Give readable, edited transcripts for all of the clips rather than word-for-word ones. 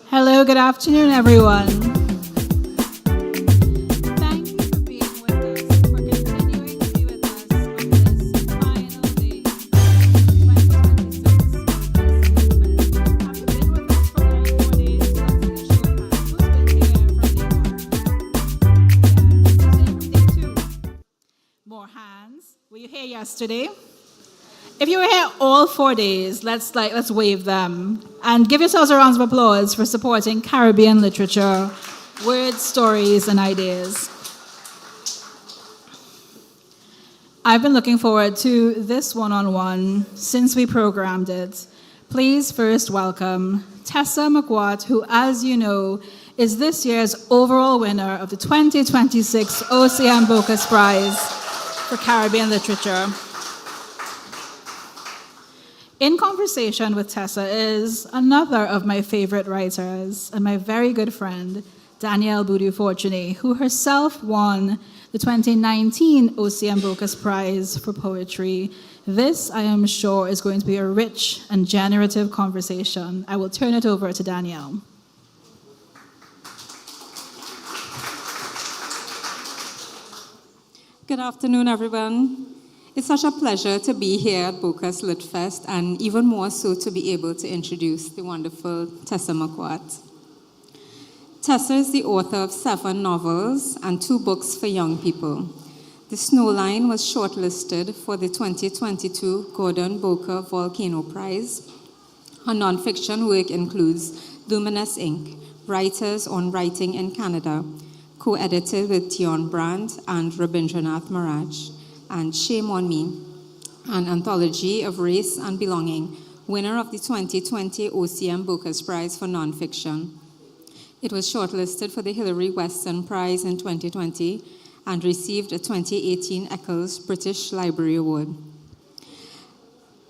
Hello, good afternoon, everyone. Thank you for being with us, for continuing to be with us on this final day of 2026. Have you been with us for all 4 days? Let's see a show of hands. Who's been here from day 1? Yes. Who's here from day 2? More hands. Were you here yesterday? If you were here all 4 days, let's wave them and give yourselves a round of applause for supporting Caribbean literature, words, stories, and ideas. I've been looking forward to this one-on-one since we programmed it. Please first welcome Tessa McWatt, who, as you know, is this year's overall winner of the 2026 OCM Bocas Prize for Caribbean Literature. In conversation with Tessa is another of my favorite writers and my very good friend, Danielle Boodoo-Fortuné, who herself won the 2019 OCM Bocas Prize for Poetry. This, I am sure, is going to be a rich and generative conversation. I will turn it over to Danielle. Good afternoon, everyone. It's such a pleasure to be here at Bocas Lit Fest, and even more so to be able to introduce the wonderful Tessa McWatt. Tessa is the author of 7 novels and 2 books for young people. The Snow Line was shortlisted for the 2022 Gordon Booker Volcano Prize. Her nonfiction work includes Luminous Ink, Writers on Writing in Canada, co-edited with Tion Brandt and Rabindranath Maharaj, and Shame on Me, an anthology of race and belonging, winner of the 2020 OCM Bocas Prize for Nonfiction. It was shortlisted for the Hilary Weston Prize in 2020 and received a 2018 Eccles British Library Award.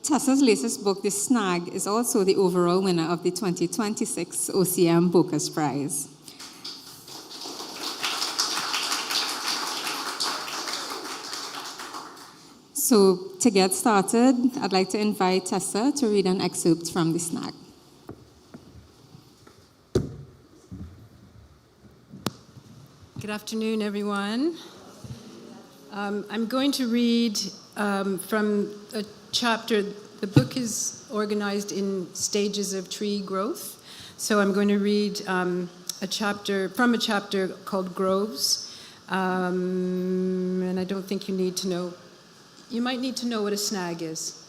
Tessa's latest book, The Snag, is also the overall winner of the 2026 OCM Bocas Prize. So to get started, I'd like to invite Tessa to read an excerpt from The Snag. Good afternoon, everyone. I'm going to read from a chapter. The book is organized in stages of tree growth. So I'm going to read from a chapter called Groves. And I don't think you need to know. You might need to know what a snag is.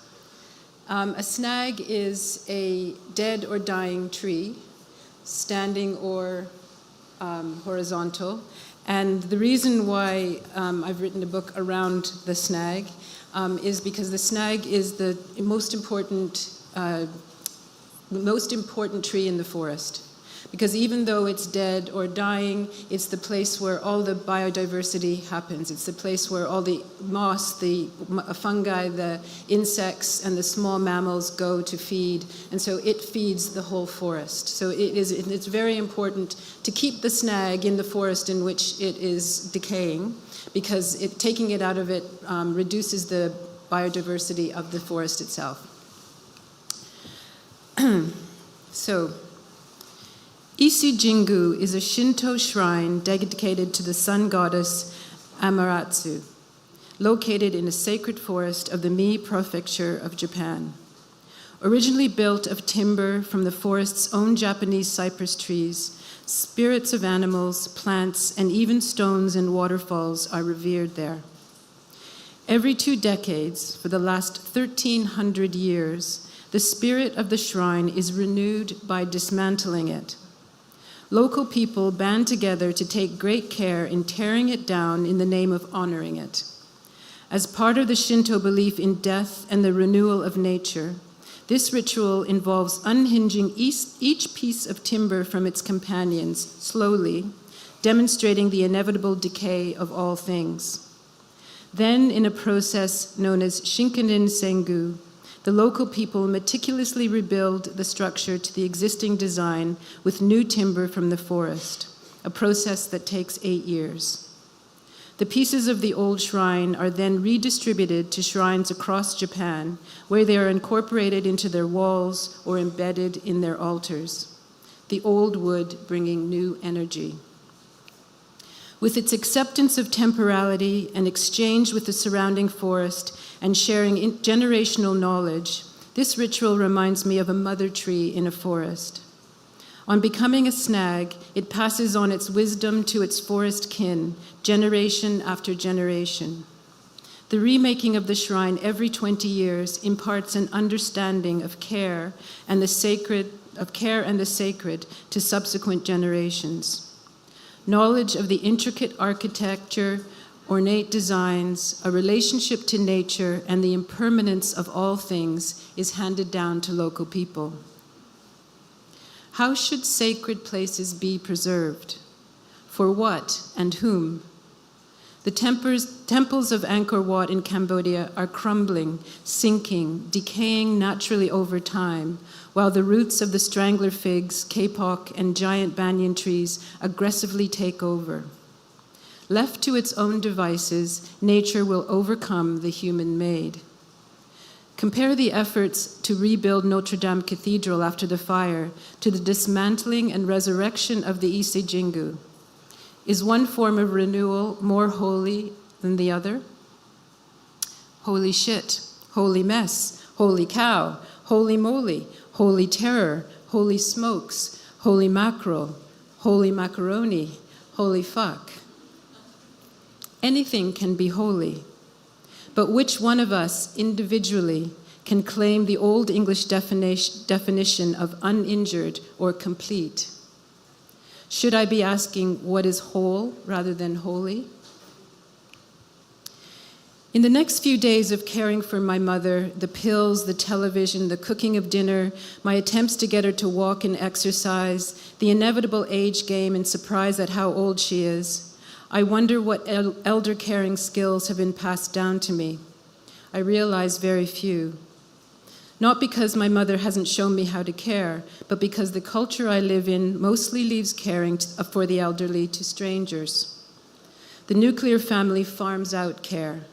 A snag is a dead or dying tree, standing or horizontal. And the reason why I've written a book around the snag is because the snag is the most important tree in the forest. Because even though it's dead or dying, it's the place where all the biodiversity happens. It's the place where all the moss, the fungi, the insects, and the small mammals go to feed. And so it feeds the whole forest. So it's very important to keep the snag in the forest in which it is decaying, because taking it out of it reduces the biodiversity of the forest itself. So, Isi-Jingu is a Shinto shrine dedicated to the sun goddess Amaterasu, located in a sacred forest of the Mie Prefecture of Japan. Originally built of timber from the forest's own Japanese cypress trees, spirits of animals, plants, and even stones and waterfalls are revered there. Every 2 decades, for the last 1,300 years, the spirit of the shrine is renewed by dismantling it. Local people band together to take great care in tearing it down in the name of honoring it. As part of the Shinto belief in death and the renewal of nature, this ritual involves unhinging each piece of timber from its companions slowly, demonstrating the inevitable decay of all things. Then, in a process known as Shinkanin Sengu, the local people meticulously rebuild the structure to the existing design with new timber from the forest, a process that takes 8 years. The pieces of the old shrine are then redistributed to shrines across Japan, where they are incorporated into their walls or embedded in their altars. the old wood bringing new energy. With its acceptance of temporality and exchange with the surrounding forest and sharing generational knowledge, this ritual reminds me of a mother tree in a forest. On becoming a snag, it passes on its wisdom to its forest kin, generation after generation. The remaking of the shrine every 20 years imparts an understanding of care and the sacred to subsequent generations. Knowledge of the intricate architecture, ornate designs, a relationship to nature, and the impermanence of all things is handed down to local people. How should sacred places be preserved? For what and whom? The temples of Angkor Wat in Cambodia are crumbling, sinking, decaying naturally over time, while the roots of the strangler figs, kapok, and giant banyan trees aggressively take over. Left to its own devices, nature will overcome the human-made. Compare the efforts to rebuild Notre Dame Cathedral after the fire to the dismantling and resurrection of the Ise Jingu. Is one form of renewal more holy than the other? Holy shit, holy mess, holy cow, holy moly, holy terror, holy smokes, holy mackerel, holy macaroni, holy fuck. Anything can be holy, but which one of us individually can claim the Old English definition of uninjured or complete? Should I be asking what is whole rather than holy? In the next few days of caring for my mother, the pills, the television, the cooking of dinner, my attempts to get her to walk and exercise, the inevitable age game and surprise at how old she is, I wonder what elder caring skills have been passed down to me. I realize very few. Not because my mother hasn't shown me how to care, but because the culture I live in mostly leaves caring for the elderly to strangers. The nuclear family farms out care.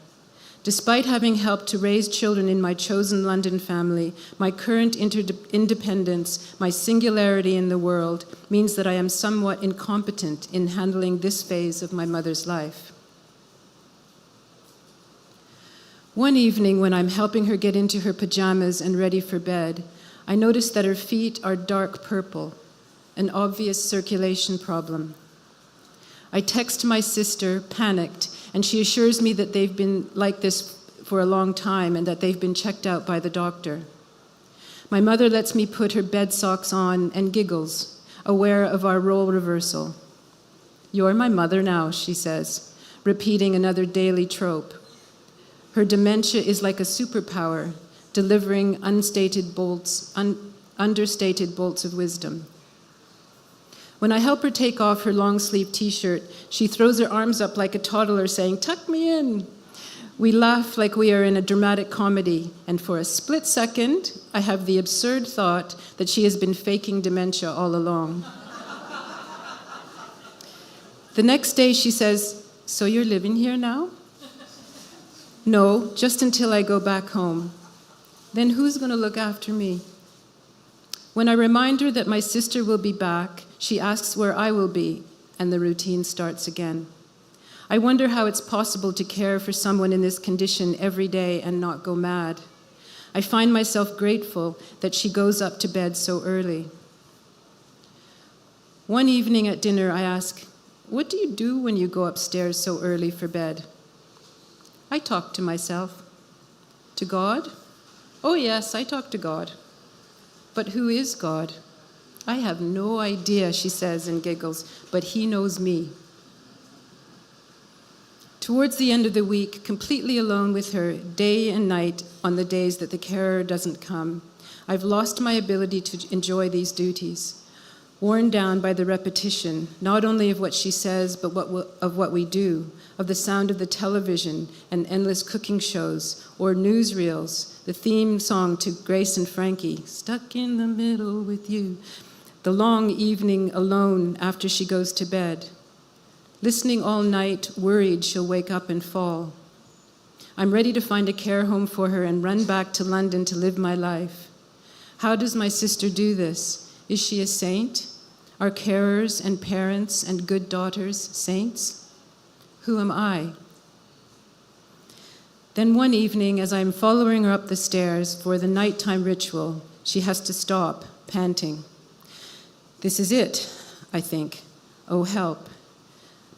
Despite having helped to raise children in my chosen London family, my current independence, my singularity in the world, means that I am somewhat incompetent in handling this phase of my mother's life. One evening, when I'm helping her get into her pajamas and ready for bed, I notice that her feet are dark purple, an obvious circulation problem. I text my sister, panicked, and she assures me that they've been like this for a long time and that they've been checked out by the doctor. My mother lets me put her bed socks on and giggles, aware of our role reversal. "You're my mother now," she says, repeating another daily trope. Her dementia is like a superpower, delivering understated bolts of wisdom. When I help her take off her long-sleeve t-shirt, she throws her arms up like a toddler saying, "Tuck me in." We laugh like we are in a dramatic comedy, and for a split second, I have the absurd thought that she has been faking dementia all along. The next day she says, "So you're living here now?" "No, just until I go back home." "Then who's going to look after me?" When I remind her that my sister will be back, she asks where I will be, and the routine starts again. I wonder how it's possible to care for someone in this condition every day and not go mad. I find myself grateful that she goes up to bed so early. One evening at dinner, I ask, "What do you do when you go upstairs so early for bed?" "I talk to myself." "To God?" "Oh yes, I talk to God." "But who is God?" "I have no idea," she says and giggles, "but he knows me." Towards the end of the week, completely alone with her, day and night on the days that the carer doesn't come, I've lost my ability to enjoy these duties, worn down by the repetition, not only of what she says, but of what we do, of the sound of the television and endless cooking shows, or newsreels, the theme song to Grace and Frankie, "Stuck in the middle with you," the long evening alone after she goes to bed, listening all night, worried she'll wake up and fall. I'm ready to find a care home for her and run back to London to live my life. How does my sister do this? Is she a saint? Our carers and parents and good daughters, saints? Who am I? Then one evening, as I'm following her up the stairs for the nighttime ritual, she has to stop, panting. This is it, I think. Oh, help.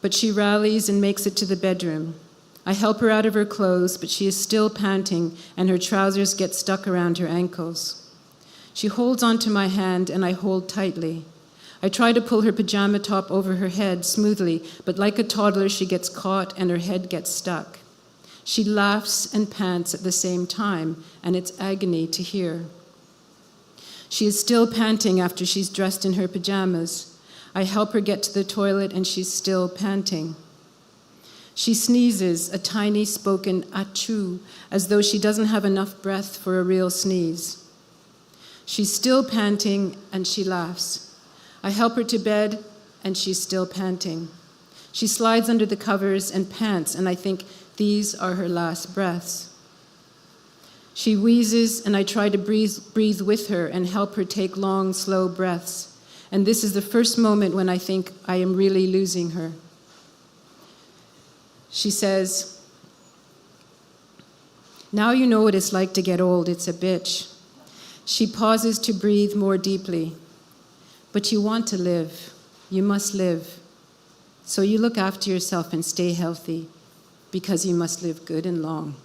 But she rallies and makes it to the bedroom. I help her out of her clothes, but she is still panting, and her trousers get stuck around her ankles. She holds onto my hand, and I hold tightly. I try to pull her pajama top over her head smoothly, but like a toddler, she gets caught and her head gets stuck. She laughs and pants at the same time, and it's agony to hear. She is still panting after she's dressed in her pajamas. I help her get to the toilet, and she's still panting. She sneezes, a tiny spoken achoo, as though she doesn't have enough breath for a real sneeze. She's still panting, and she laughs. I help her to bed, and she's still panting. She slides under the covers and pants, and I think these are her last breaths. She wheezes, and I try to breathe with her and help her take long, slow breaths. And this is the first moment when I think I am really losing her. She says, "Now you know what it's like to get old. It's a bitch." She pauses to breathe more deeply. "But you want to live. You must live. So you look after yourself and stay healthy, because you must live good and long."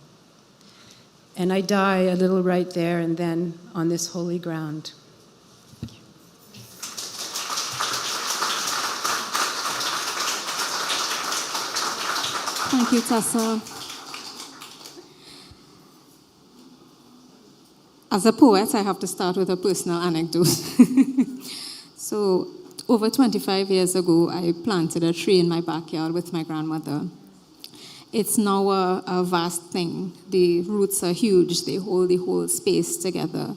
And I die a little right there and then on this holy ground. Thank you, Tessa. As a poet, I have to start with a personal anecdote. So, over 25 years ago, I planted a tree in my backyard with my grandmother. It's now a vast thing. The roots are huge. They hold the whole space together.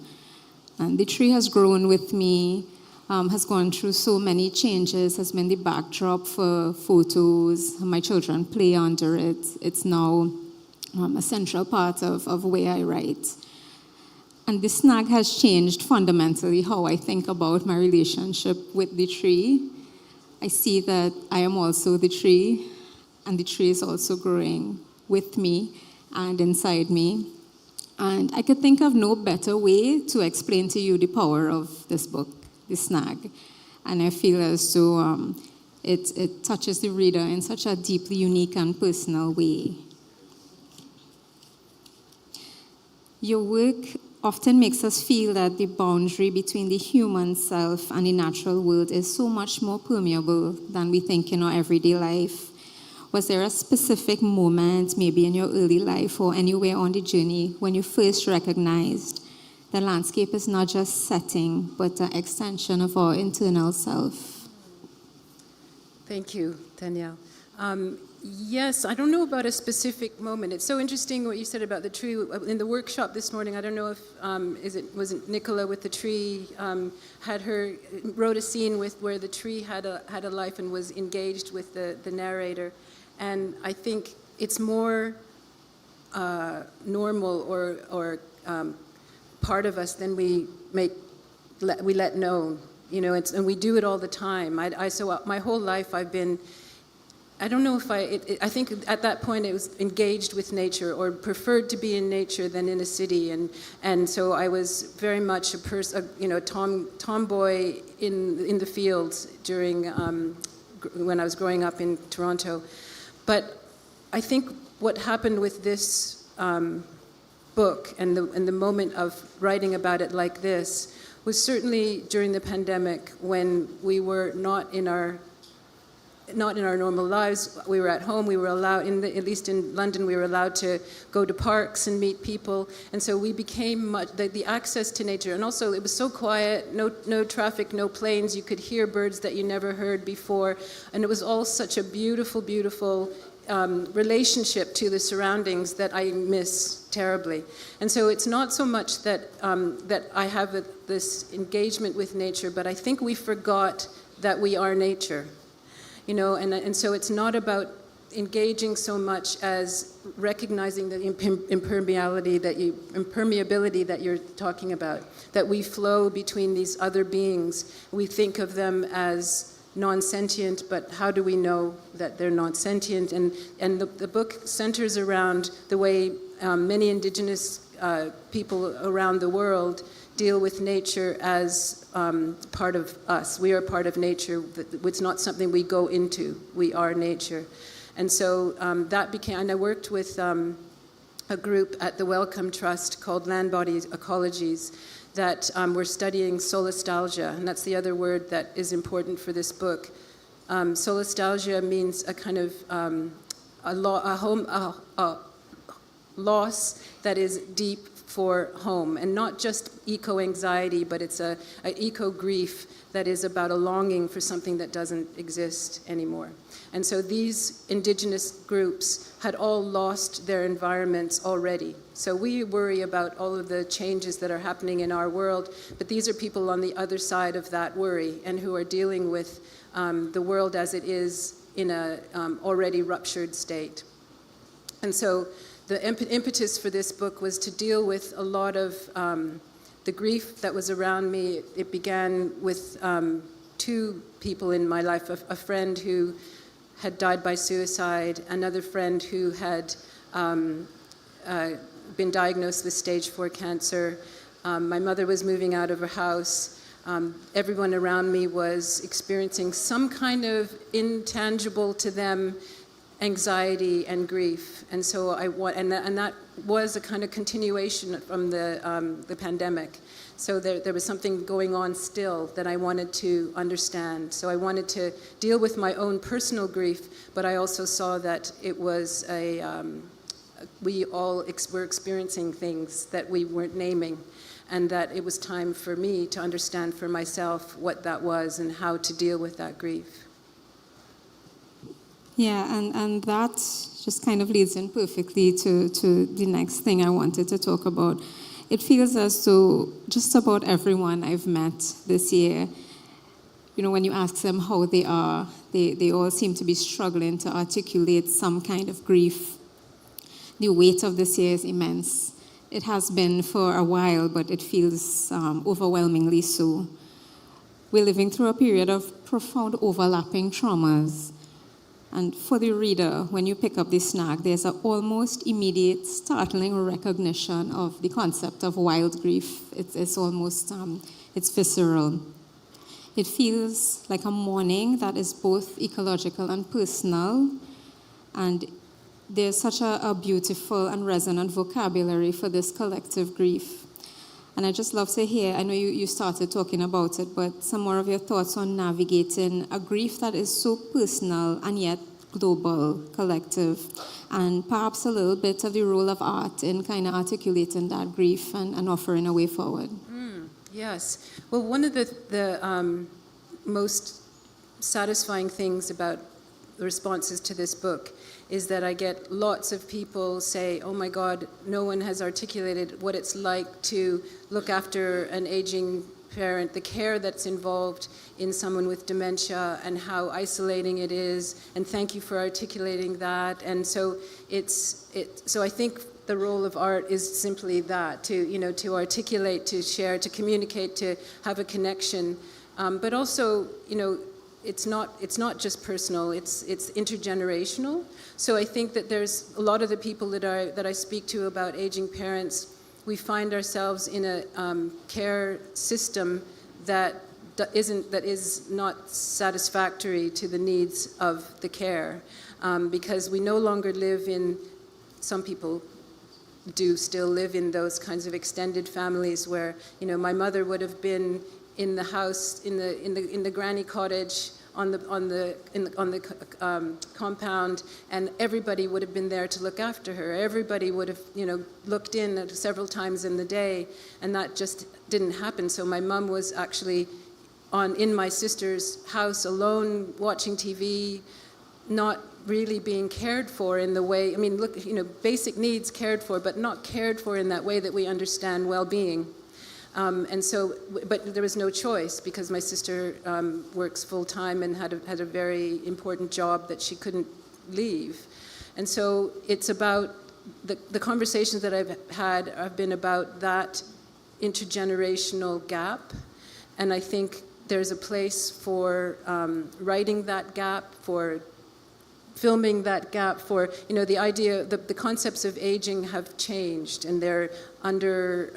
And the tree has grown with me, has gone through so many changes, has been the backdrop for photos. My children play under it. It's now a central part of where I write. And the Snag has changed fundamentally how I think about my relationship with the tree. I see that I am also the tree, and the tree is also growing with me and inside me. And I could think of no better way to explain to you the power of this book, The Snag. And I feel as though it touches the reader in such a deeply unique and personal way. Your work often makes us feel that the boundary between the human self and the natural world is so much more permeable than we think in our everyday life. Was there a specific moment, maybe in your early life or anywhere on the journey, when you first recognized the landscape is not just setting, but an extension of our internal self? Thank you, Danielle. Yes, I don't know about a specific moment. It's so interesting what you said about the tree. In the workshop this morning, I don't know if, was it Nicola with the tree, wrote a scene where the tree had a life and was engaged with the narrator. And I think it's more normal or part of us than we let known. You know, and we do it all the time. So my whole life I've been, I don't know if I think at that point it was engaged with nature or preferred to be in nature than in a city. And so I was very much a person, tomboy in the fields during, when I was growing up in Toronto. But I think what happened with this book and the moment of writing about it like this was certainly during the pandemic when we were not in our normal lives. We were at home. We were allowed, at least in London, we were allowed to go to parks and meet people. And so we became the access to nature. And also it was so quiet, no traffic, no planes. You could hear birds that you never heard before. And it was all such a beautiful, beautiful relationship to the surroundings that I miss terribly. And so it's not so much that I have this engagement with nature, but I think we forgot that we are nature. You know, and so it's not about engaging so much as recognizing the impermeability that you're talking about, that we flow between these other beings. We think of them as non-sentient, but how do we know that they're not sentient? And the book centers around the way many indigenous people around the world deal with nature as part of us. We are part of nature. It's not something we go into. We are nature. And so that became, and I worked with a group at the Wellcome Trust called Land Body Ecologies that were studying solastalgia, and that's the other word that is important for this book. Solastalgia means a kind of a loss that is deep for home, and not just eco-anxiety, but it's an eco-grief that is about a longing for something that doesn't exist anymore. And so these indigenous groups had all lost their environments already. So we worry about all of the changes that are happening in our world, but these are people on the other side of that worry and who are dealing with the world as it is in a already ruptured state. And so the impetus for this book was to deal with a lot of the grief that was around me. It began with two people in my life, a friend who had died by suicide, another friend who had been diagnosed with stage 4 cancer. My mother was moving out of her house. Everyone around me was experiencing some kind of intangible to them anxiety and grief, and so that was a kind of continuation from the pandemic. So there was something going on still that I wanted to understand. So I wanted to deal with my own personal grief, but I also saw that it was we all were experiencing things that we weren't naming, and that it was time for me to understand for myself what that was and how to deal with that grief. Yeah, and that just kind of leads in perfectly to the next thing I wanted to talk about. It feels as though just about everyone I've met this year, you know, when you ask them how they are, they all seem to be struggling to articulate some kind of grief. The weight of this year is immense. It has been for a while, but it feels overwhelmingly so. We're living through a period of profound overlapping traumas. And for the reader, when you pick up this Snag, there's an almost immediate, startling recognition of the concept of wild grief. It's almost, it's visceral. It feels like a mourning that is both ecological and personal. And there's such a beautiful and resonant vocabulary for this collective grief. And I just love to hear, I know you started talking about it, but some more of your thoughts on navigating a grief that is so personal and yet global, collective, and perhaps a little bit of the role of art in kind of articulating that grief and offering a way forward. Yes. Well, one of the most satisfying things about the responses to this book is that I get lots of people say, oh my God, no one has articulated what it's like to look after an aging parent, the care that's involved in someone with dementia and how isolating it is, and thank you for articulating that. And so so I think the role of art is simply that, to articulate, to share, to communicate, to have a connection, but also, it's not just personal, it's intergenerational. So I think that there's a lot of the people that I speak to about aging parents, we find ourselves in a care system that is not satisfactory to the needs of the care, because we no longer live in, some people do still live in those kinds of extended families where, my mother would have been in the house, in the granny cottage, on the compound, and everybody would have been there to look after her. Everybody would have, looked in several times in the day, and that just didn't happen. So my mom was actually in my sister's house alone, watching TV, not really being cared for in the way, basic needs cared for, but not cared for in that way that we understand well-being. But there was no choice because my sister works full-time and had a very important job that she couldn't leave. And so it's about the conversations that I've had have been about that intergenerational gap. And I think there's a place for writing that gap, for filming that gap, for, the idea, the concepts of aging have changed, and they're under,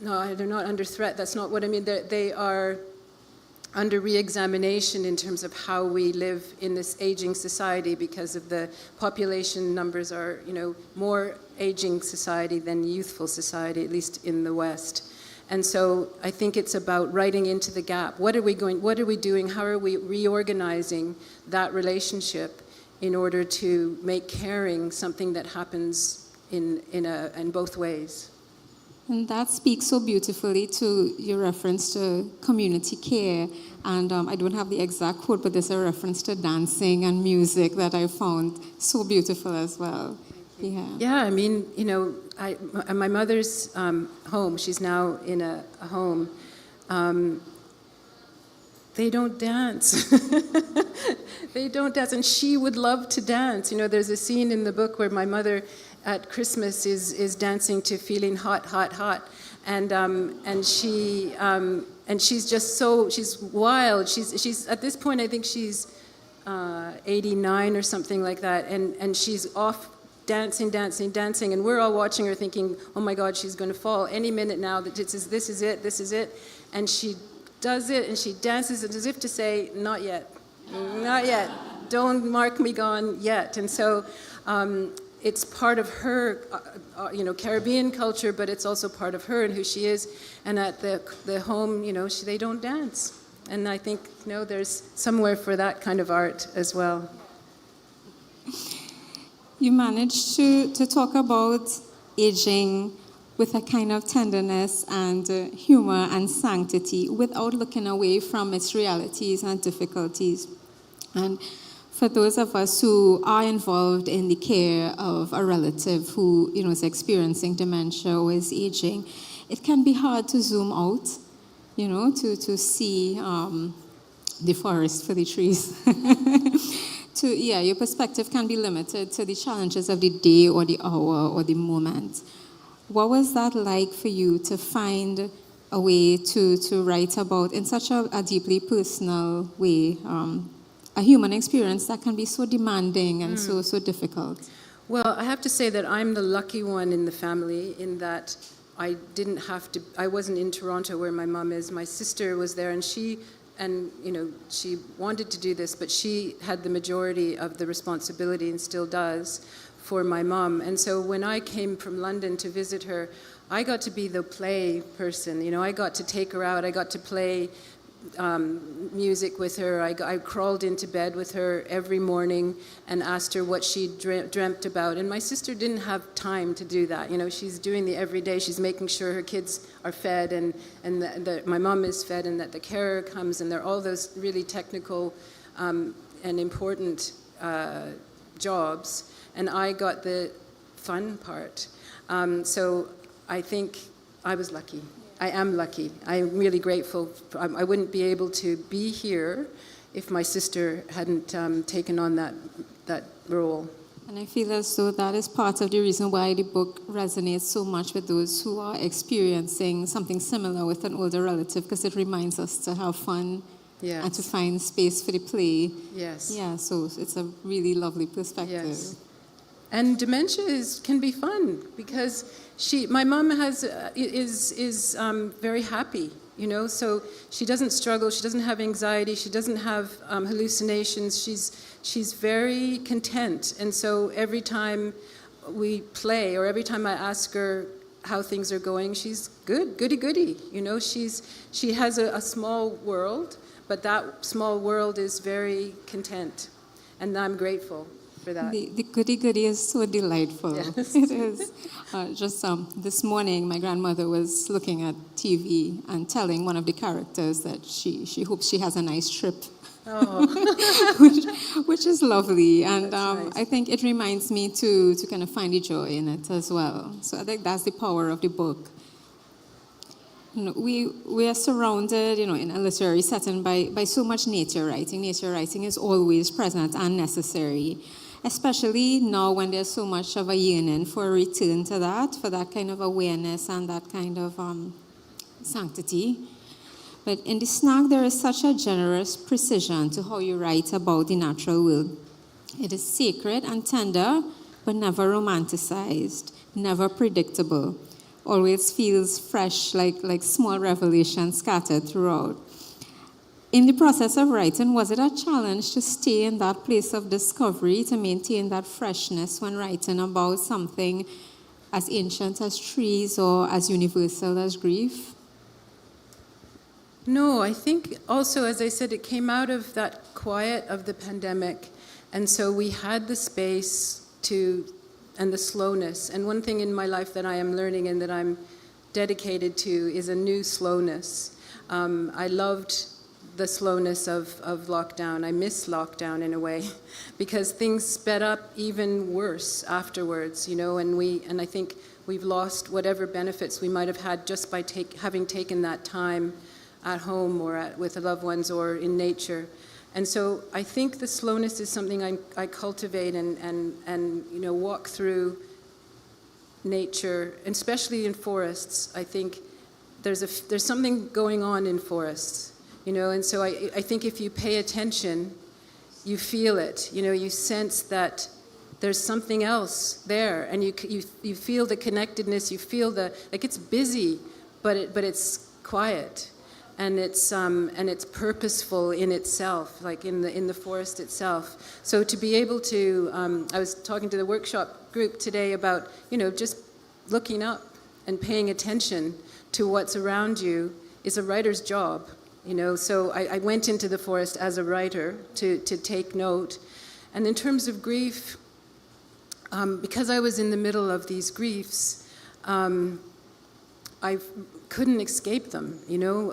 no, they're not under threat, that's not what I mean. They are under re-examination in terms of how we live in this aging society, because of the population numbers are, more aging society than youthful society, at least in the West. And so I think it's about writing into the gap. What are we doing? How are we reorganizing that relationship in order to make caring something that happens in both ways? And that speaks so beautifully to your reference to community care. And I don't have the exact quote, but there's a reference to dancing and music that I found so beautiful as well. Yeah. Yeah, I mean, my mother's home, she's now in a home, they don't dance. They don't dance, and she would love to dance. There's a scene in the book where my mother at Christmas is dancing to Feeling Hot, Hot, Hot, and she's just she's wild. She's at this point, I think she's 89 or something like that, and she's off dancing, and we're all watching her thinking, oh my God, she's going to fall any minute now, that this is it, and she does it, and she dances as if to say, not yet, don't mark me gone yet. And so it's part of her, Caribbean culture, but it's also part of her and who she is. And at the home, they don't dance. And I think, there's somewhere for that kind of art as well. You managed to talk about aging with a kind of tenderness and humor and sanctity without looking away from its realities and difficulties. And for those of us who are involved in the care of a relative who is experiencing dementia or is aging, it can be hard to zoom out, to see the forest for the trees. Your perspective can be limited to the challenges of the day or the hour or the moment. What was that like for you to find a way to write about, in such a deeply personal way, a human experience that can be so demanding and so difficult? Well, I have to say that I'm the lucky one in the family, in that I wasn't in Toronto where my mom is. My sister was there, and she wanted to do this, but she had the majority of the responsibility and still does for my mom. And so when I came from London to visit her, I got to be the play person. I got to take her out. I got to play music with her. I crawled into bed with her every morning and asked her what she dreamt about. And my sister didn't have time to do that. She's doing the everyday. She's making sure her kids are fed and that my mom is fed and that the carer comes, and there are all those really technical and important jobs. And I got the fun part. So I think I was lucky. I am lucky. I'm really grateful. I wouldn't be able to be here if my sister hadn't taken on that role. And I feel as though that is part of the reason why the book resonates so much with those who are experiencing something similar with an older relative, because it reminds us to have fun. Yes. And to find space for the play. Yes. Yeah, so it's a really lovely perspective. Yes. And dementia can be fun, because my mom is very happy, so she doesn't struggle, she doesn't have anxiety, she doesn't have hallucinations, she's very content. And so every time we play, or every time I ask her how things are going, she's goody. She has a small world, but that small world is very content, and I'm grateful for that. The goody is so delightful. Yes. It is. Just this morning, my grandmother was looking at TV and telling one of the characters that she hopes she has a nice trip. Oh. which is lovely, and nice. I think it reminds me to kind of find the joy in it as well. So I think that's the power of the book. We are surrounded, in a literary setting by so much nature writing. Nature writing is always present and necessary, especially now when there's so much of a yearning for a return to that, for that kind of awareness and that kind of sanctity. But in the Snag, there is such a generous precision to how you write about the natural world. It is sacred and tender, but never romanticized, never predictable. Always feels fresh, like small revelations scattered throughout. In the process of writing, was it a challenge to stay in that place of discovery, to maintain that freshness when writing about something as ancient as trees or as universal as grief? No, I think also, as I said, it came out of that quiet of the pandemic. And so we had the space and the slowness. And one thing in my life that I am learning and that I'm dedicated to is a new slowness. I loved the slowness of lockdown. I miss lockdown in a way because things sped up even worse afterwards, and I think we've lost whatever benefits we might have had just by having taken that time at home or with loved ones or in nature. And so I think the slowness is something I cultivate and walk through nature, and especially in forests. I think there's something going on in forests, and so I think if you pay attention, you feel it, you sense that there's something else there, and you feel the connectedness, you feel it's busy, but it's quiet. And it's purposeful in itself, like in the forest itself. So to be able to, I was talking to the workshop group today about, just looking up and paying attention to what's around you is a writer's job, So I went into the forest as a writer to take note. And in terms of grief, because I was in the middle of these griefs, I couldn't escape them,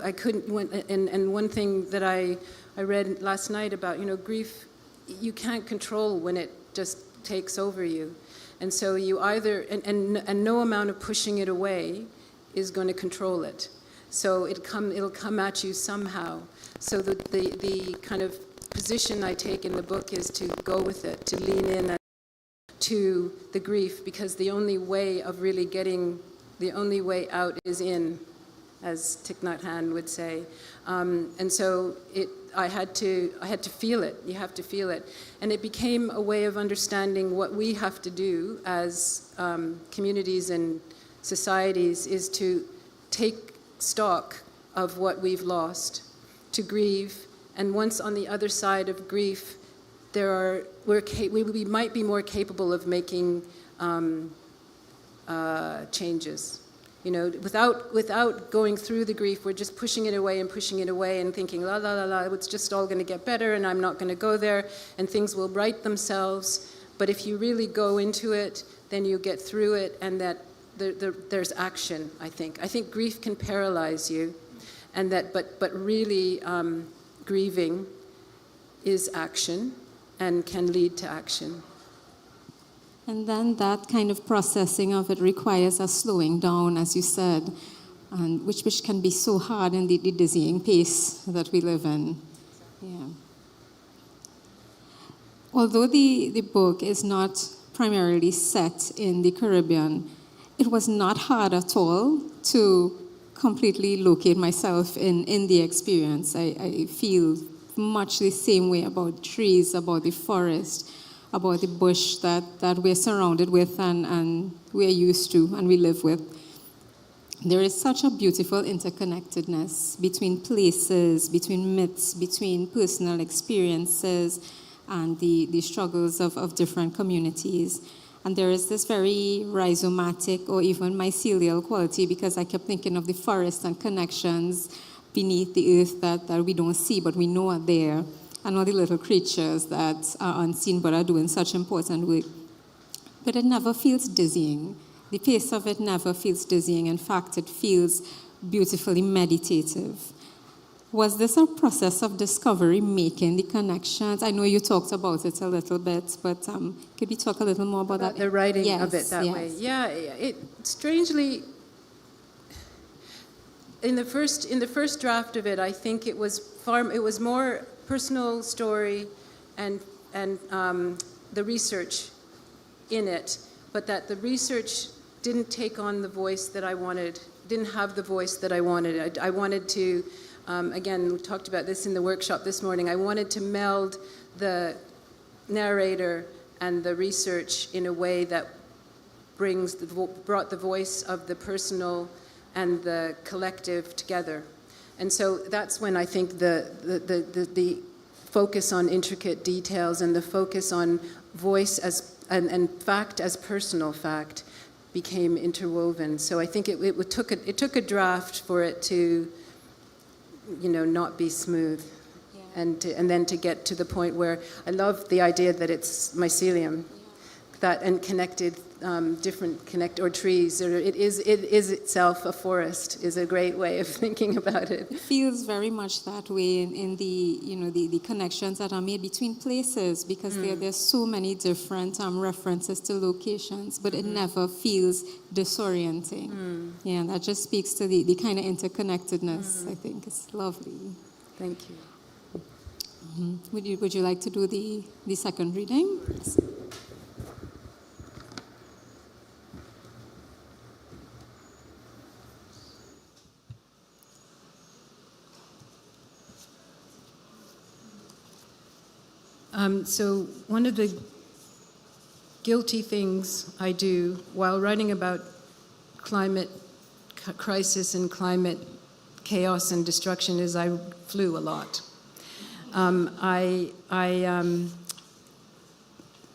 I couldn't, and one thing that I read last night about, grief, you can't control when it just takes over you. And so you either, and no amount of pushing it away is going to control it. So it'll come at you somehow. So the kind of position I take in the book is to go with it, to lean in to the grief, because the only way out is in, as Thich Nhat Hanh would say. And so I had to feel it. You have to feel it. And it became a way of understanding what we have to do as communities and societies is to take stock of what we've lost, to grieve. And once on the other side of grief, we might be more capable of making changes. Without going through the grief, we're just pushing it away and thinking, la, la, la, la, it's just all going to get better and I'm not going to go there and things will right themselves. But if you really go into it, then you get through it, and that there's action, I think. I think grief can paralyze you, and but really grieving is action and can lead to action. And then that kind of processing of it requires a slowing down, as you said, and which can be so hard in the dizzying pace that we live in. Yeah. Although the book is not primarily set in the Caribbean, it was not hard at all to completely locate myself in the experience. I feel much the same way about trees, about the forest, about the bush that we're surrounded with and we're used to and we live with. There is such a beautiful interconnectedness between places, between myths, between personal experiences and the struggles of different communities. And there is this very rhizomatic or even mycelial quality, because I kept thinking of the forest and connections beneath the earth that we don't see but we know are there. And all the little creatures that are unseen but are doing such important work. But it never feels dizzying. The pace of it never feels dizzying. In fact, it feels beautifully meditative. Was this a process of discovery, making the connections? I know you talked about it a little bit, but could you talk a little more about that? The writing of it that way. Yeah, it strangely, in the first draft of it, I think it was more personal story and the research in it, but that the research didn't take on the voice that I wanted, didn't have the voice that I wanted. I wanted to, again, we talked about this in the workshop this morning, I wanted to meld the narrator and the research in a way that brought the voice of the personal and the collective together. And so that's when I think the focus on intricate details and the focus on voice and fact as personal fact became interwoven. So I think it took a draft for it to, not be smooth. Yeah. And then to get to the point where I love the idea that it's mycelium, that and connected or trees, or it is itself a forest is a great way of thinking about it. It feels very much that way in the connections that are made between places, because there's so many different references to locations, but it never feels disorienting. Yeah, that just speaks to the kind of interconnectedness. I think it's lovely. Thank you. Would you like to do the second reading? Yes. So one of the guilty things I do while writing about climate crisis and climate chaos and destruction is I flew a lot. I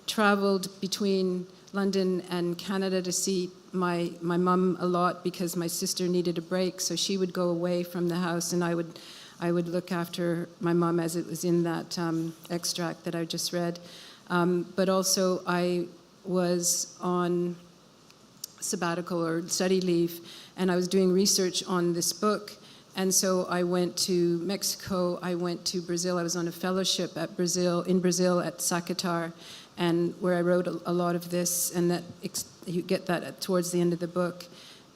traveled between London and Canada to see my mum a lot because my sister needed a break, so she would go away from the house and I would look after my mom as it was in that extract that I just read. But also I was on sabbatical or study leave, and I was doing research on this book. And so I went to Mexico, I went to Brazil, I was on a fellowship in Brazil at Sacatar, and where I wrote a lot of this, and that you get that towards the end of the book.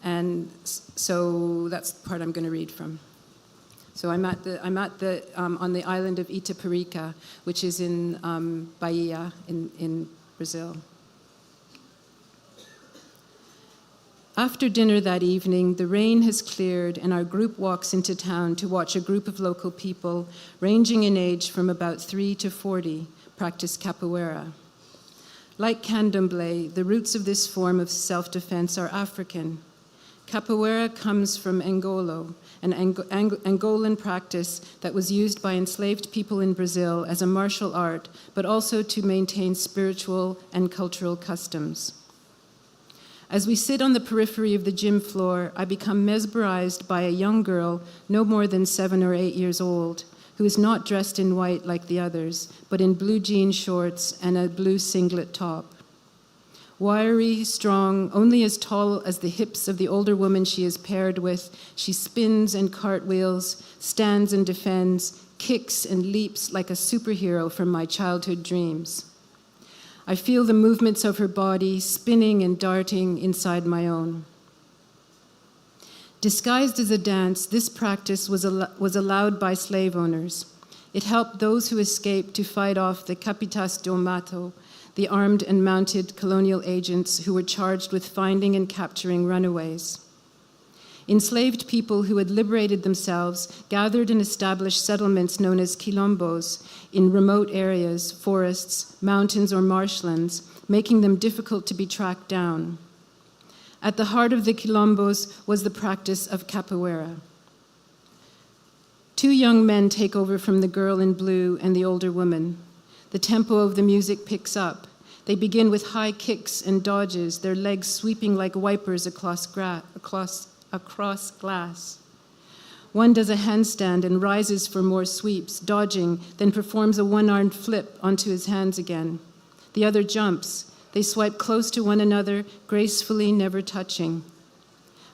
And so that's the part I'm going to read from. So I'm on the island of Itaparica, which is in Bahia in Brazil. After dinner that evening, the rain has cleared and our group walks into town to watch a group of local people, ranging in age from about 3 to 40, practice capoeira. Like candomblé, the roots of this form of self-defense are African. Capoeira comes from Angolo, an Angolan practice that was used by enslaved people in Brazil as a martial art, but also to maintain spiritual and cultural customs. As we sit on the periphery of the gym floor, I become mesmerized by a young girl, no more than 7 or 8 years old, who is not dressed in white like the others, but in blue jean shorts and a blue singlet top. Wiry, strong, only as tall as the hips of the older woman she is paired with, she spins and cartwheels, stands and defends, kicks and leaps like a superhero from my childhood dreams. I feel the movements of her body spinning and darting inside my own. Disguised as a dance, this practice was allowed by slave owners. It helped those who escaped to fight off the Capitas do Mato, the armed and mounted colonial agents who were charged with finding and capturing runaways. Enslaved people who had liberated themselves gathered and established settlements known as quilombos in remote areas, forests, mountains, or marshlands, making them difficult to be tracked down. At the heart of the quilombos was the practice of capoeira. 2 young men take over from the girl in blue and the older woman. The tempo of the music picks up. They begin with high kicks and dodges, their legs sweeping like wipers across glass. One does a handstand and rises for more sweeps, dodging, then performs a one-armed flip onto his hands again. The other jumps. They swipe close to one another, gracefully, never touching.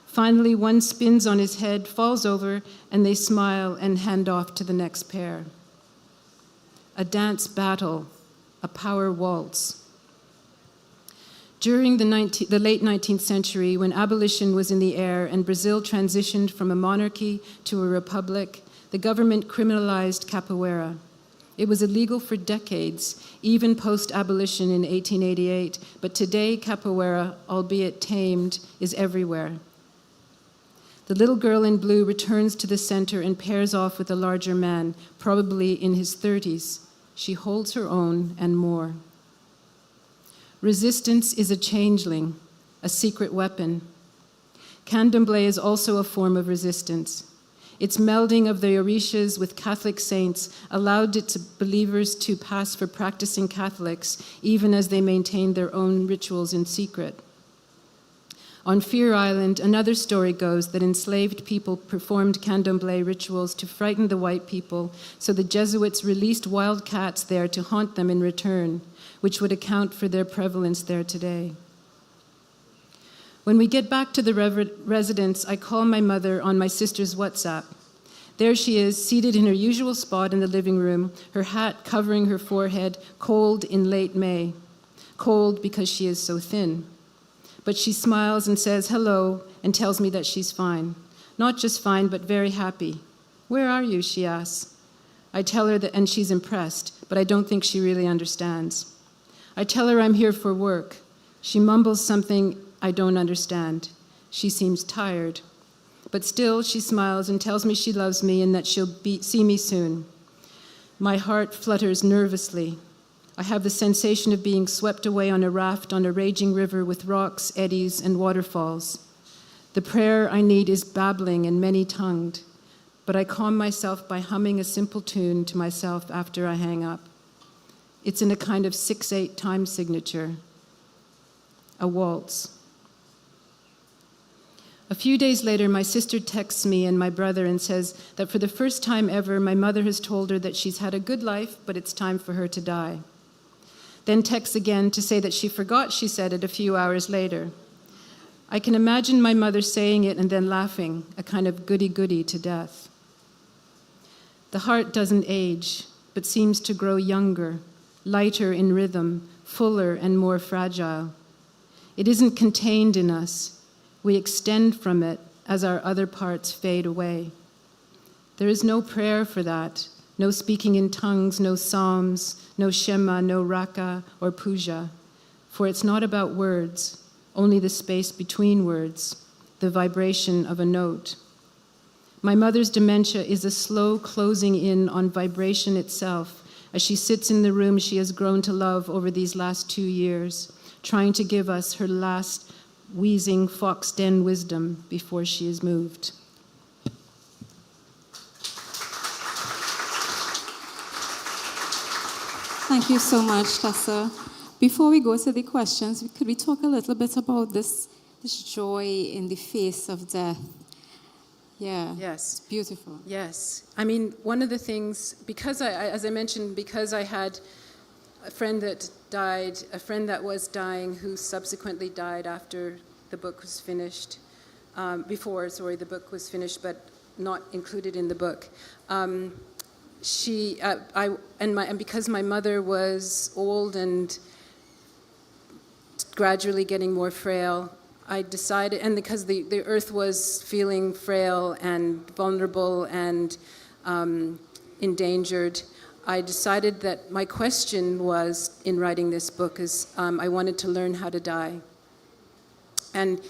Finally, one spins on his head, falls over, and they smile and hand off to the next pair. A dance battle, a power waltz. During the late 19th century, when abolition was in the air and Brazil transitioned from a monarchy to a republic, the government criminalized capoeira. It was illegal for decades, even post-abolition in 1888, but today capoeira, albeit tamed, is everywhere. The little girl in blue returns to the center and pairs off with a larger man, probably in his 30s. She holds her own and more. Resistance is a changeling, a secret weapon. Candomblé is also a form of resistance. Its melding of the orishas with Catholic saints allowed its believers to pass for practicing Catholics, even as they maintained their own rituals in secret. On Fear Island, another story goes that enslaved people performed candomblé rituals to frighten the white people, so the Jesuits released wild cats there to haunt them in return, which would account for their prevalence there today. When we get back to the residence, I call my mother on my sister's WhatsApp. There she is, seated in her usual spot in the living room, her hat covering her forehead, cold in late May. Cold because she is so thin. But she smiles and says hello and tells me that she's fine. Not just fine, but very happy. Where are you, she asks. I tell her that, and she's impressed, but I don't think she really understands. I tell her I'm here for work. She mumbles something I don't understand. She seems tired. But still, she smiles and tells me she loves me and that she'll see me soon. My heart flutters nervously. I have the sensation of being swept away on a raft on a raging river with rocks, eddies, and waterfalls. The prayer I need is babbling and many-tongued, but I calm myself by humming a simple tune to myself after I hang up. It's in a kind of 6/8 time signature, a waltz. A few days later, my sister texts me and my brother and says that for the first time ever, my mother has told her that she's had a good life, but it's time for her to die. Then texts again to say that she forgot she said it a few hours later. I can imagine my mother saying it and then laughing, a kind of goody-goody to death. The heart doesn't age, but seems to grow younger, lighter in rhythm, fuller and more fragile. It isn't contained in us. We extend from it as our other parts fade away. There is no prayer for that, no speaking in tongues, no psalms, no shema, no raka or puja, for it's not about words, only the space between words, the vibration of a note. My mother's dementia is a slow closing in on vibration itself as she sits in the room she has grown to love over these last 2 years, trying to give us her last wheezing fox den wisdom before she is moved. Thank you so much, Tessa. Before we go to the questions, could we talk a little bit about this joy in the face of death? Yeah. Yes. It's beautiful. Yes. I mean, one of the things, because as I mentioned, because I had a friend that died, a friend that was dying who subsequently died after the book was finished, the book was finished, but not included in the book. And because my mother was old and gradually getting more frail, I decided, and because the earth was feeling frail and vulnerable and endangered, I decided that my question was, in writing this book, is I wanted to learn how to die. And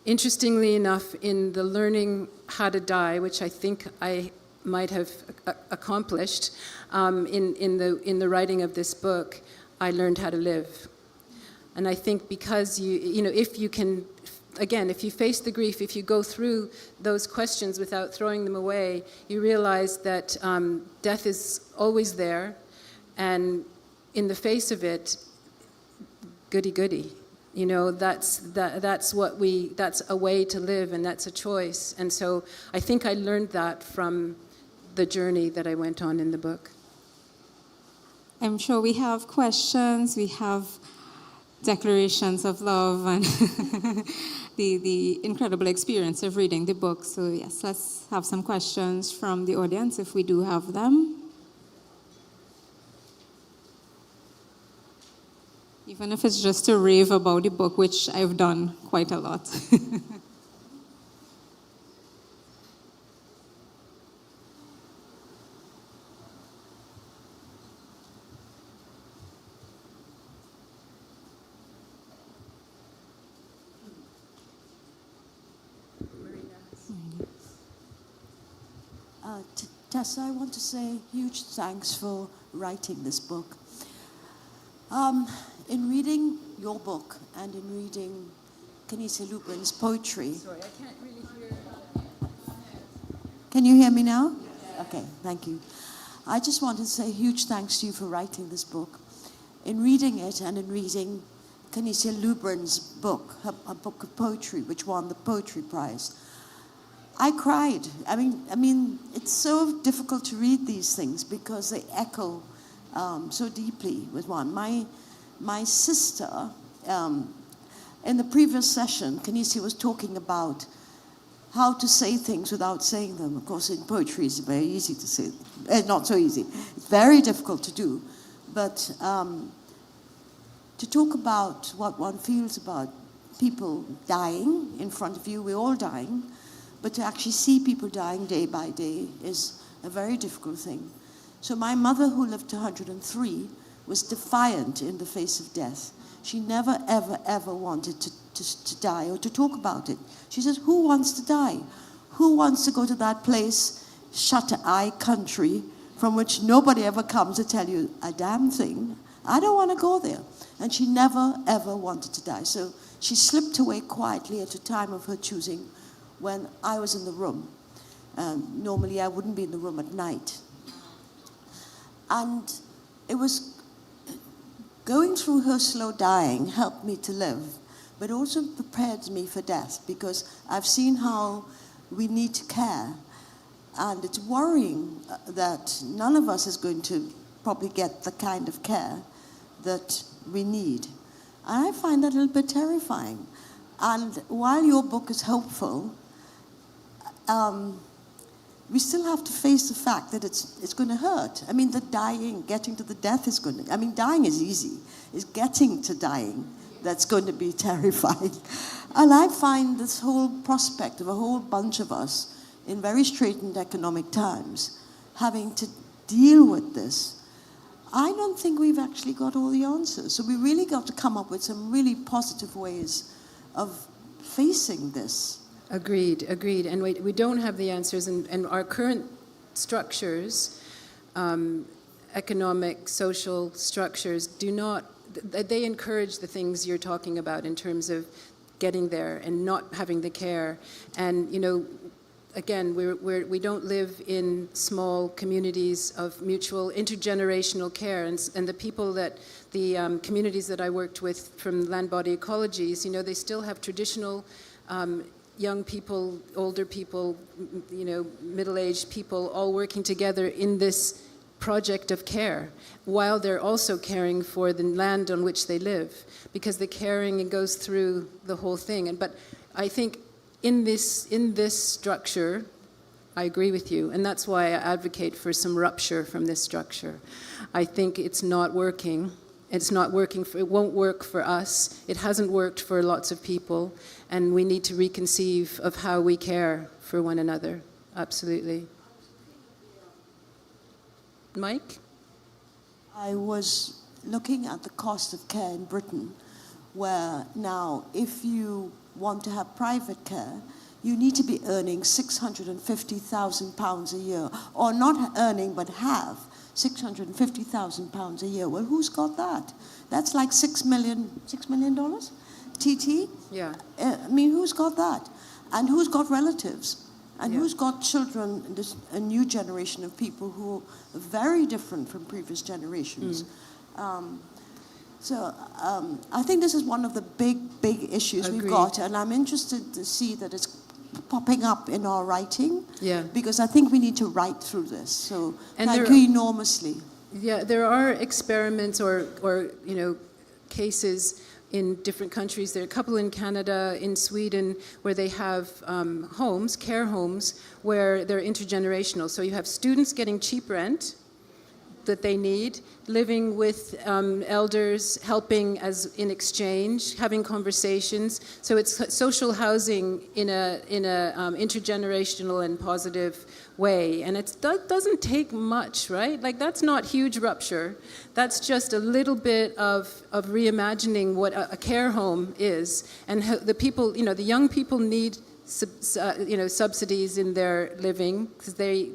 interestingly enough, in the learning how to die, which I think I might have accomplished in the writing of this book, I learned how to live. And I think because if you can, again, if you face the grief, if you go through those questions without throwing them away, you realize that death is always there, and in the face of it, goody-goody. That's a way to live, and that's a choice. And so I think I learned that from the journey that I went on in the book. I'm sure we have questions, we have declarations of love, and the incredible experience of reading the book. So yes, let's have some questions from the audience if we do have them. If Even if it's just to rave about the book, which I've done quite a lot. Tessa, I want to say huge thanks for writing this book. In reading your book and in reading Kenise Lubrin's poetry... Sorry, I can't really hear... Can you hear me now? Yes. Okay, thank you. I just wanted to say huge thanks to you for writing this book. In reading it and in reading Kenise Lubrin's book, her book of poetry, which won the Poetry Prize, I cried. I mean, it's so difficult to read these things because they echo so deeply with one. My sister, in the previous session, Kenise was talking about how to say things without saying them. Of course, in poetry, it's very easy to say. Not so easy. It's very difficult to do. But to talk about what one feels about people dying in front of you, we're all dying. But to actually see people dying day by day is a very difficult thing. So my mother, who lived to 103, was defiant in the face of death. She never, ever, ever wanted to die or to talk about it. She says, who wants to die? Who wants to go to that place, shut-eye country, from which nobody ever comes to tell you a damn thing? I don't want to go there. And she never, ever wanted to die. So she slipped away quietly at a time of her choosing, when I was in the room. Normally I wouldn't be in the room at night. And it was going through her slow dying helped me to live, but also prepared me for death, because I've seen how we need to care. And it's worrying that none of us is going to probably get the kind of care that we need. And I find that a little bit terrifying. And while your book is hopeful, we still have to face the fact that it's going to hurt. I mean, the dying, getting to the death is going to... I mean, dying is easy. It's getting to dying that's going to be terrifying. And I find this whole prospect of a whole bunch of us in very straitened economic times having to deal with this, I don't think we've actually got all the answers. So we really got to come up with some really positive ways of facing this. Agreed. And we don't have the answers, and our current structures, economic, social structures, do not, they encourage the things you're talking about in terms of getting there and not having the care. And, you know, again, we don't live in small communities of mutual intergenerational care, and the people that, the communities that I worked with from land body ecologies, you know, they still have traditional young people, older people, you know, middle-aged people, all working together in this project of care, while they're also caring for the land on which they live, because the caring goes through the whole thing. But I think in this structure, I agree with you, and that's why I advocate for some rupture from this structure. I think it's not working. It's not working. It won't work for us. It hasn't worked for lots of people, and we need to reconceive of how we care for one another. Absolutely. Mike? I was looking at the cost of care in Britain, where now, if you want to have private care, you need to be earning £650,000 a year, or not earning, but have £650,000 a year. Well, who's got that? That's like $6 million TT? Yeah. I mean, who's got that? And who's got relatives? And who's got children, a new generation of people who are very different from previous generations. So I think this is one of the big issues Agreed. we've got, and I'm interested to see that it's popping up in our writing, because I think we need to write through this. So thank you enormously. Yeah, there are experiments or you know, cases in different countries. There are a couple in Canada, in Sweden, where they have homes, care homes, where they're intergenerational. So you have students getting cheap rent. that they need, living with elders, helping as in exchange, having conversations. So it's social housing in a intergenerational and positive way. And it doesn't take much, right? Like, that's not huge rupture. That's just a little bit of reimagining what a care home is. And how the people, the young people need subsidies in their living, because they're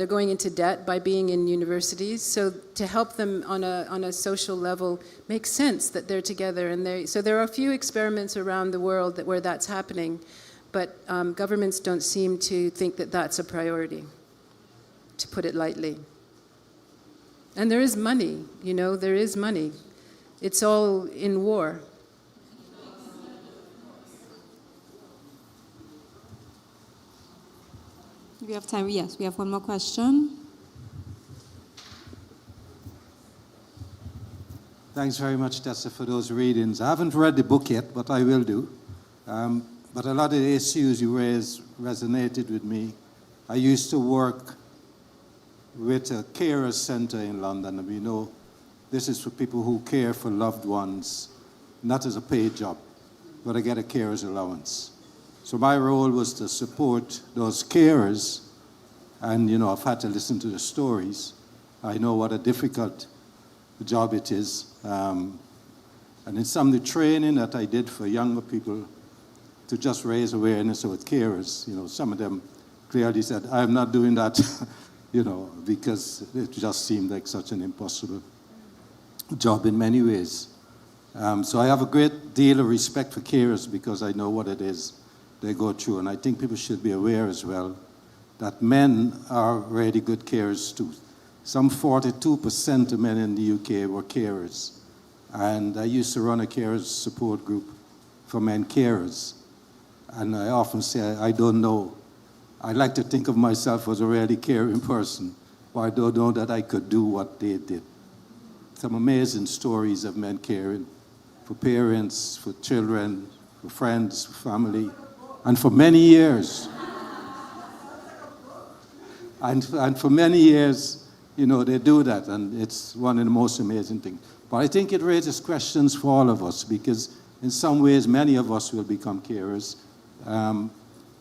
going into debt by being in universities. So to help them on a social level makes sense that they're together. And so there are a few experiments around the world where that's happening, but governments don't seem to think that that's a priority, to put it lightly. And there is money, there is money. It's all in war. We have time. Yes, we have one more question. Thanks very much, Tessa, for those readings. I haven't read the book yet, but I will do. But a lot of the issues you raised resonated with me. I used to work with a carers center in London, and we know this is for people who care for loved ones, not as a paid job, but I get a carer's allowance. So my role was to support those carers, and I've had to listen to the stories. I know what a difficult job it is. And in some of the training that I did for younger people to just raise awareness with carers, some of them clearly said, I'm not doing that, because it just seemed like such an impossible job in many ways. So I have a great deal of respect for carers because I know what it is they go through. And I think people should be aware as well that men are really good carers too. Some 42% of men in the UK were carers. And I used to run a carers support group for men carers. And I often say, I don't know. I like to think of myself as a really caring person, but I don't know that I could do what they did. Some amazing stories of men caring for parents, for children, for friends, for family, and for many years. And for many years, they do that, and it's one of the most amazing things. But I think it raises questions for all of us, because in some ways, many of us will become carers. And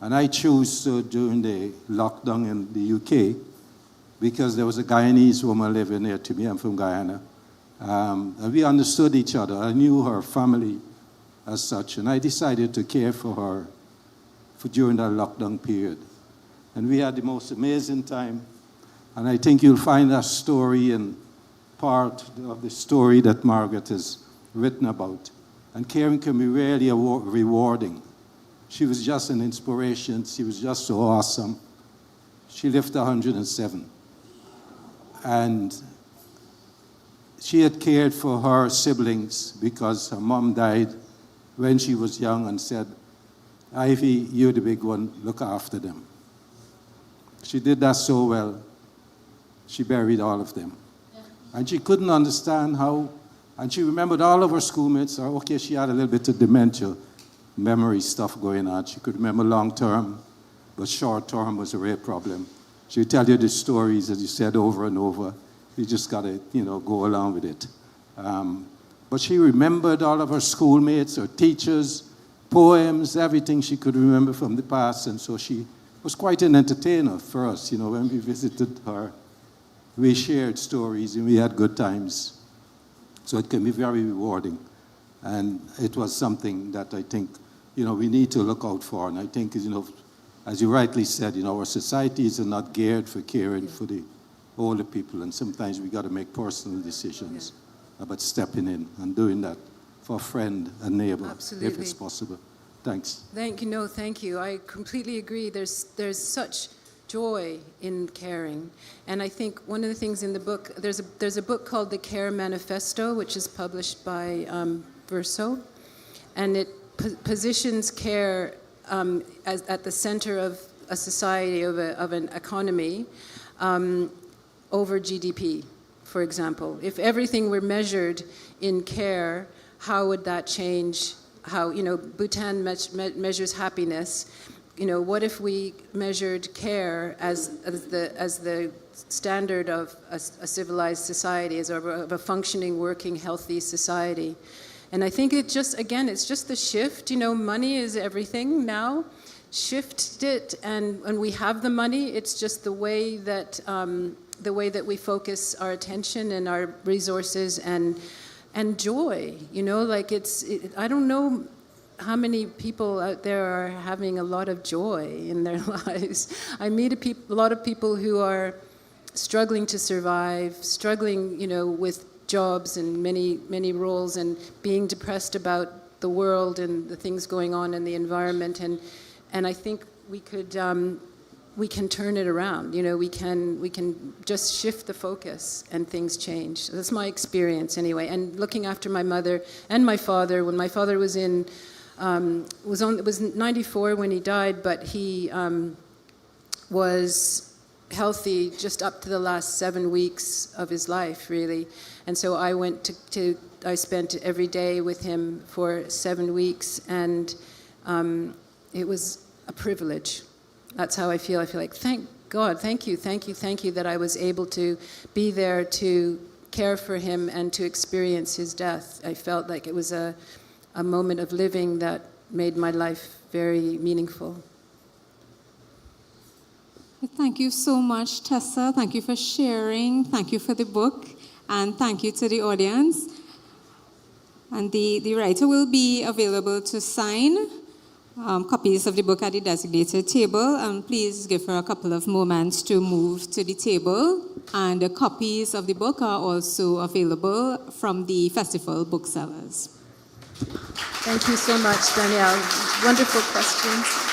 I chose to during the lockdown in the UK, because there was a Guyanese woman living near to me. I'm from Guyana. And we understood each other. I knew her family as such, and I decided to care for her during that lockdown period. And we had the most amazing time. And I think you'll find that story in part of the story that Margaret has written about. And caring can be really rewarding. She was just an inspiration. She was just so awesome. She lived 107. And she had cared for her siblings because her mom died when she was young and said, Ivy, you're the big one, look after them. She did that so well. She buried all of them. And she couldn't understand how, and she remembered all of her schoolmates. Okay, she had a little bit of dementia, memory stuff going on. She could remember long term, but short term was a real problem. She would tell you the stories, as you said, over and over. You just got to, go along with it. But she remembered all of her schoolmates, her teachers, poems, everything she could remember from the past. And so she was quite an entertainer for us. When we visited her, we shared stories and we had good times. So it can be very rewarding. And it was something that I think, we need to look out for. And I think, as you rightly said, our societies are not geared for caring for the older people. And sometimes we got to make personal decisions about stepping in and doing that for a friend, a neighbor, Absolutely. if it's possible. Thanks. Thank you. I completely agree. There's such joy in caring. And I think one of the things in the book, there's a book called The Care Manifesto, which is published by Verso, and it positions care as at the center of a society, of an economy, over GDP, for example. If everything were measured in care, how would that change how, Bhutan measures happiness. what if we measured care as the standard of a civilized society, of a functioning, working, healthy society? And I think it's just the shift. Money is everything now. Shift it, and when we have the money, it's just the way that we focus our attention and our resources and joy. I don't know how many people out there are having a lot of joy in their lives. I meet a lot of people who are struggling to survive, struggling, with jobs and many roles, and being depressed about the world and the things going on in the environment. And I think we can turn it around. We can just shift the focus and things change. That's my experience anyway. And looking after my mother and my father, when my father was was 94 when he died, but he was healthy just up to the last 7 weeks of his life, really. And so I went I spent every day with him for 7 weeks, and it was a privilege. That's how I feel. I feel like, thank God, thank you that I was able to be there to care for him and to experience his death. I felt like it was a moment of living that made my life very meaningful. Thank you so much, Tessa. Thank you for sharing. Thank you for the book. And thank you to the audience. And the writer will be available to sign copies of the book at the designated table. And please give her a couple of moments to move to the table. And the copies of the book are also available from the festival booksellers. Thank you so much, Danielle. Wonderful questions.